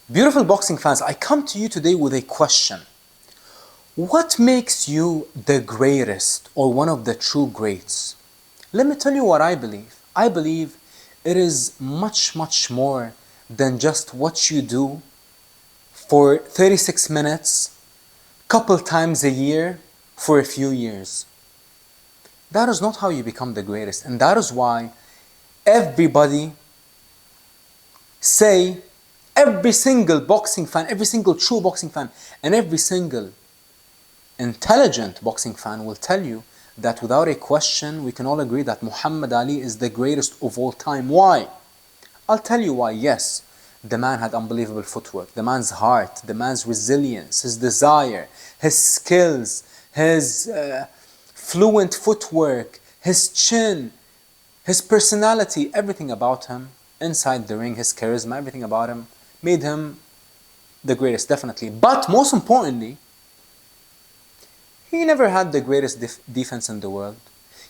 Beautiful boxing fans, I come to you today with a question. What makes you the greatest or one of the true greats? Let me tell you what I believe. I believe it is much, much more than just what you do for 36 minutes, couple times a year, for a few years. That is not how you become the greatest. And that is why everybody say, every single boxing fan, every single true boxing fan, and every single intelligent boxing fan will tell you that without a question, we can all agree that Muhammad Ali is the greatest of all time. Why? I'll tell you why. Yes, the man had unbelievable footwork, the man's heart, the man's resilience, his desire, his skills, his fluent footwork, his chin, his personality, everything about him, inside the ring, his charisma, everything about him, made him the greatest, definitely. But most importantly, he never had the greatest defense in the world.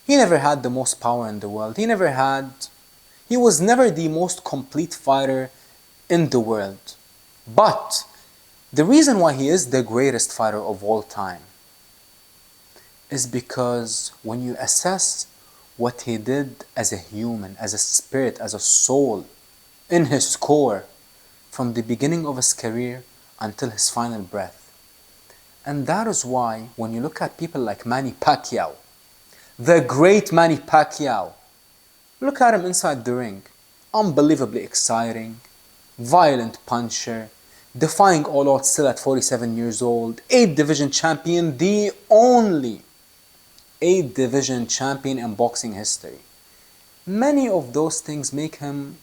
He never had the most power in the world. He was never the most complete fighter in the world. But the reason why he is the greatest fighter of all time is because when you assess what he did as a human, as a spirit, as a soul, in his core, from the beginning of his career until his final breath. And that is why when you look at people like Manny Pacquiao, the great Manny Pacquiao, look at him inside the ring. Unbelievably exciting, violent puncher, defying all odds still at 47 years old, 8th division champion, the only 8th division champion in boxing history. Many of those things make him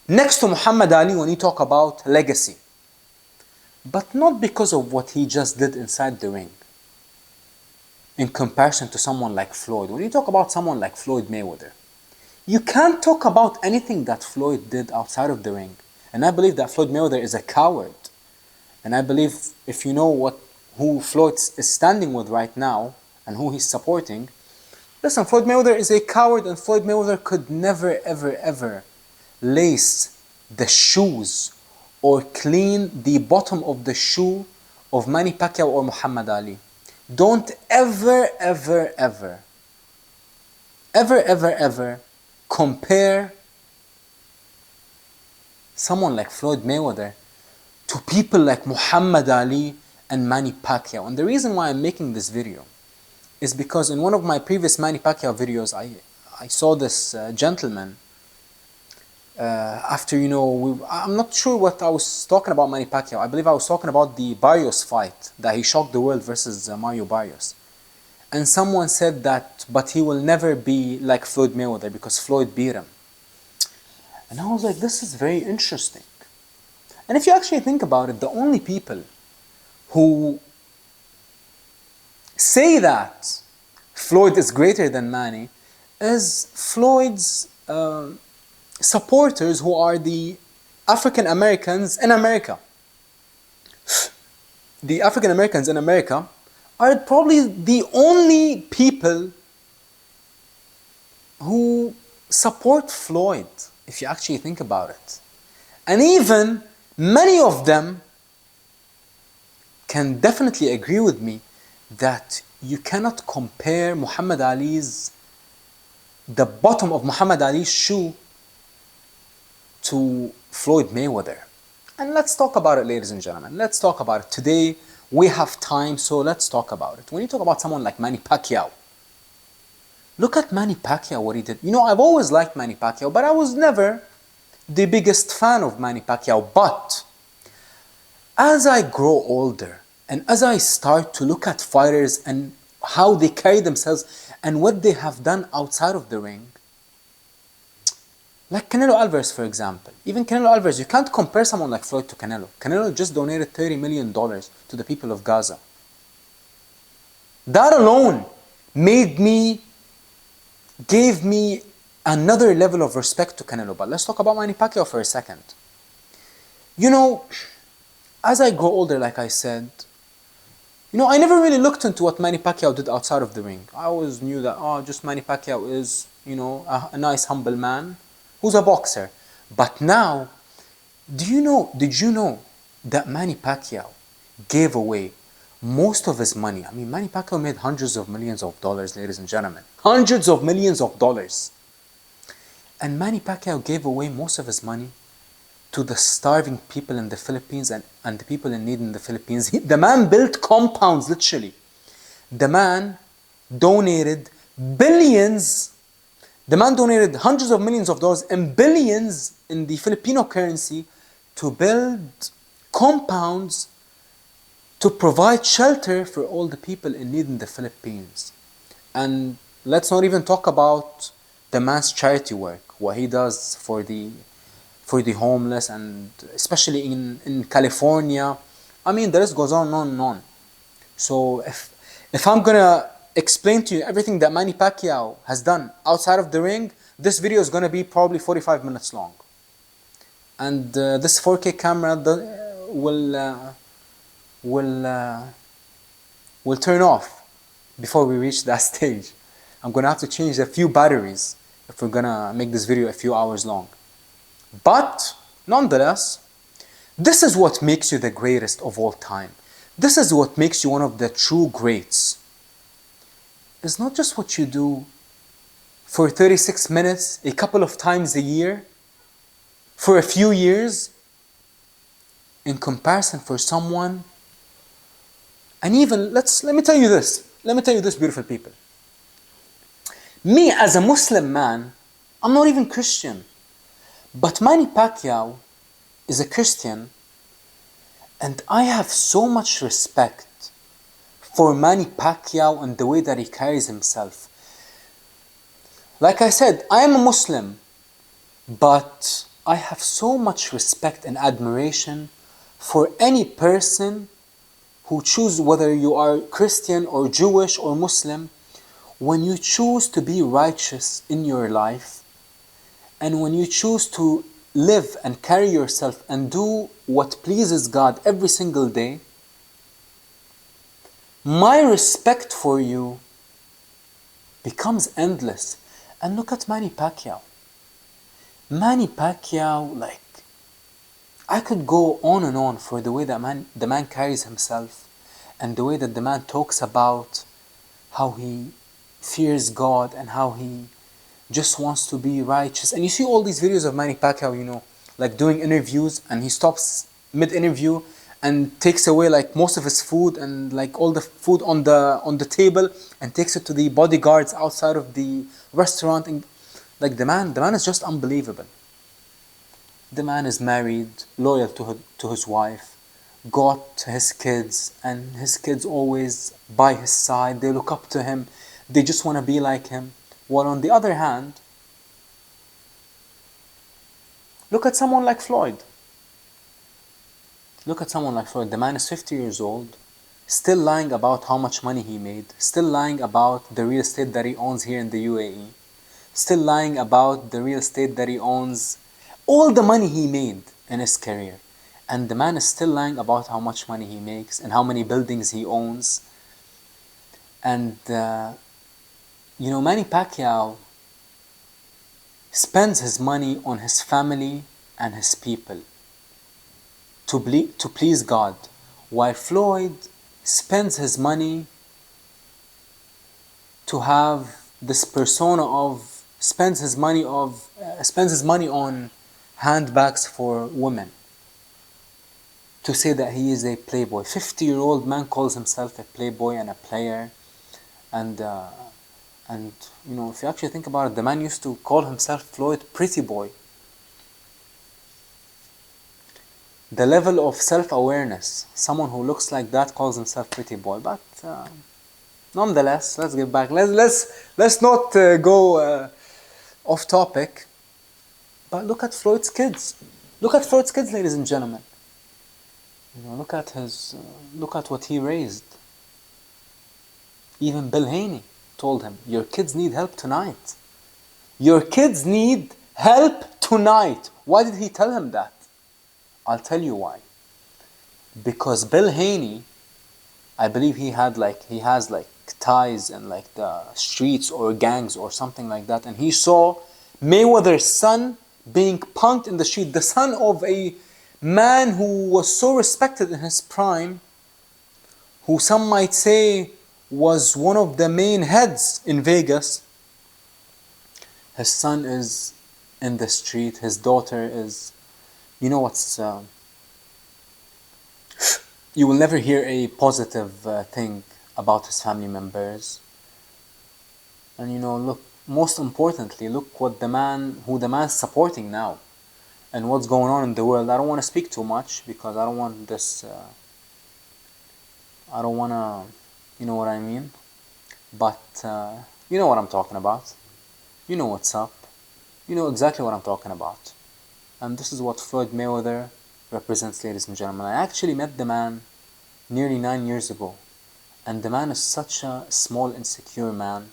next to Muhammad Ali when you talk about legacy. But not because of what he just did inside the ring. In comparison to someone like Floyd. When you talk about someone like Floyd Mayweather, you can't talk about anything that Floyd did outside of the ring. And I believe that Floyd Mayweather is a coward. And I believe if you know who Floyd is standing with right now and who he's supporting, listen, Floyd Mayweather is a coward, and Floyd Mayweather could never, ever, ever lace the shoes or clean the bottom of the shoe of Manny Pacquiao or Muhammad Ali. Don't ever, ever, ever, ever, ever, ever compare someone like Floyd Mayweather to people like Muhammad Ali and Manny Pacquiao. And the reason why I'm making this video is because in one of my previous Manny Pacquiao videos, I saw this gentleman after, I'm not sure what I was talking about Manny Pacquiao. I believe I was talking about the Barrios fight that he shocked the world versus Mario Barrios. And someone said that, but he will never be like Floyd Mayweather because Floyd beat him. And I was like, this is very interesting. And if you actually think about it, the only people who say that Floyd is greater than Manny is Floyd's supporters, who are the African Americans in America. The African Americans in America are probably the only people who support Floyd, if you actually think about it. And even many of them can definitely agree with me that you cannot compare the bottom of Muhammad Ali's shoe to Floyd Mayweather. And let's talk about it, ladies and gentlemen. Let's talk about it. Today we have time, so let's talk about it. When you talk about someone like Manny Pacquiao, look at Manny Pacquiao, what he did. I've always liked Manny Pacquiao, but I was never the biggest fan of Manny Pacquiao. But as I grow older and as I start to look at fighters and how they carry themselves and what they have done outside of the ring, like Canelo Alvarez, for example. Even Canelo Alvarez, you can't compare someone like Floyd to Canelo. Canelo just donated $30 million to the people of Gaza. That alone gave me another level of respect to Canelo. But let's talk about Manny Pacquiao for a second. As I grow older, like I said, I never really looked into what Manny Pacquiao did outside of the ring. I always knew that, just Manny Pacquiao is, a nice, humble man who's a boxer. But now, Did you know that Manny Pacquiao gave away most of his money? I mean, Manny Pacquiao made hundreds of millions of dollars, ladies and gentlemen. Hundreds of millions of dollars. And Manny Pacquiao gave away most of his money to the starving people in the Philippines and the people in need in the Philippines. The man built compounds, literally. The man donated billions. The man donated hundreds of millions of dollars and billions in the Filipino currency to build compounds to provide shelter for all the people in need in the Philippines. And let's not even talk about the man's charity work, what he does for the homeless, and especially in California. I mean, the list goes on and on and on. So if I'm gonna explain to you everything that Manny Pacquiao has done outside of the ring, this video is gonna be probably 45 minutes long. And this 4K camera will turn off before we reach that stage. I'm gonna have to change a few batteries if we're gonna make this video a few hours long. But nonetheless, this is what makes you the greatest of all time. This is what makes you one of the true greats. It's not just what you do for 36 minutes, a couple of times a year, for a few years, in comparison for someone. And even, let me tell you this, beautiful people. Me as a Muslim man, I'm not even Christian. But Manny Pacquiao is a Christian, and I have so much respect for Manny Pacquiao and the way that he carries himself. Like I said, I am a Muslim, but I have so much respect and admiration for any person who chooses, whether you are Christian or Jewish or Muslim, when you choose to be righteous in your life, and when you choose to live and carry yourself and do what pleases God every single day, my respect for you becomes endless. And look at Manny Pacquiao. Manny Pacquiao, like, I could go on and on for the way that the man carries himself, and the way that the man talks about how he fears God and how he just wants to be righteous. And you see all these videos of Manny Pacquiao, like doing interviews, and he stops mid-interview and takes away like most of his food and like all the food on the table, and takes it to the bodyguards outside of the restaurant. And like the man is just unbelievable. The man is married, loyal to his wife, got his kids, and his kids always by his side. They look up to him. They just want to be like him. While on the other hand, look at someone like Floyd. Look at someone like Floyd. The man is 50 years old, still lying about how much money he made, still lying about the real estate that he owns here in the UAE, still lying about the real estate that he owns, all the money he made in his career. And the man is still lying about how much money he makes and how many buildings he owns. And Manny Pacquiao spends his money on his family and his people to please God, while Floyd spends his money to have this persona of spends his money on handbags for women, to say that he is a playboy. 50-year-old man calls himself a playboy and a player. And if you actually think about it, the man used to call himself Floyd Pretty Boy. The level of self-awareness, someone who looks like that calls himself Pretty Boy. But nonetheless, let's get back. Let's not go off topic. But look at Floyd's kids. Look at Floyd's kids, ladies and gentlemen. Look at what he raised. Even Bill Haney told him, your kids need help tonight. Your kids need help tonight. Why did he tell him that? I'll tell you why. Because Bill Haney, I believe he has ties in like the streets or gangs or something like that, and he saw Mayweather's son being punked in the street, the son of a Man who was so respected in his prime, who some might say was one of the main heads in Vegas, his son is in the street, his daughter is, you know what's, you will never hear a positive thing about his family members. And you know, look, most importantly, look what who the man's supporting now, and what's going on in the world. I don't want to speak too much because I don't want this, I don't want to, you know what I mean? But you know what I'm talking about. You know what's up. You know exactly what I'm talking about. And this is what Floyd Mayweather represents, ladies and gentlemen. I actually met the man nearly 9 years ago. And the man is such a small, insecure man.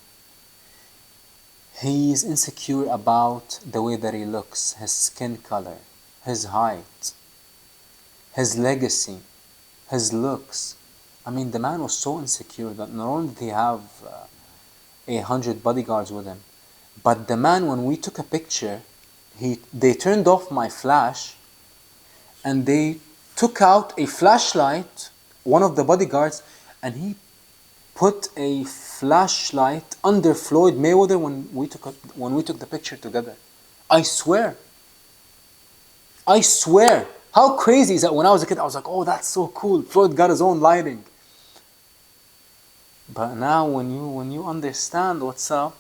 He's insecure about the way that he looks, his skin color, his height, his legacy, his looks. I mean, the man was so insecure that not only did he have 100 bodyguards with him, but the man, when we took a picture, they turned off my flash and they took out a flashlight, one of the bodyguards, and he put a flashlight under Floyd Mayweather when we took the picture together. I swear. How crazy is that? When I was a kid, I was like, oh, that's so cool. Floyd got his own lighting. But now when you understand what's up,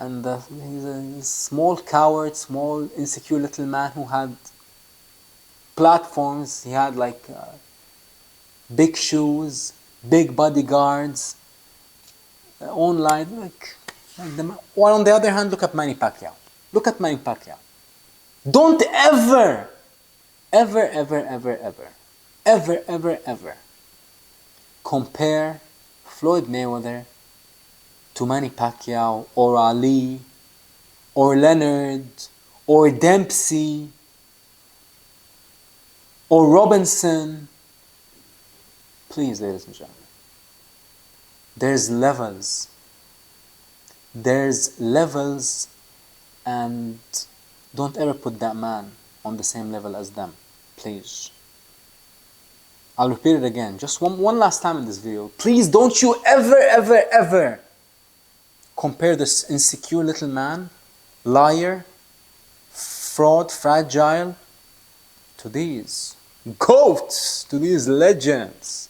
and he's a small coward, small insecure little man who had platforms, he had like big shoes, big bodyguards, own light, while on the other hand, look at Manny Pacquiao. Look at Manny Pacquiao. Don't ever compare Floyd Mayweather to Manny Pacquiao or Ali or Leonard or Dempsey or Robinson. Please, ladies and gentlemen. There's levels, and don't ever put that man on the same level as them, please. I'll repeat it again, just one last time in this video. Please don't you ever compare this insecure little man, liar, fraud, fragile, to these GOATs, to these legends.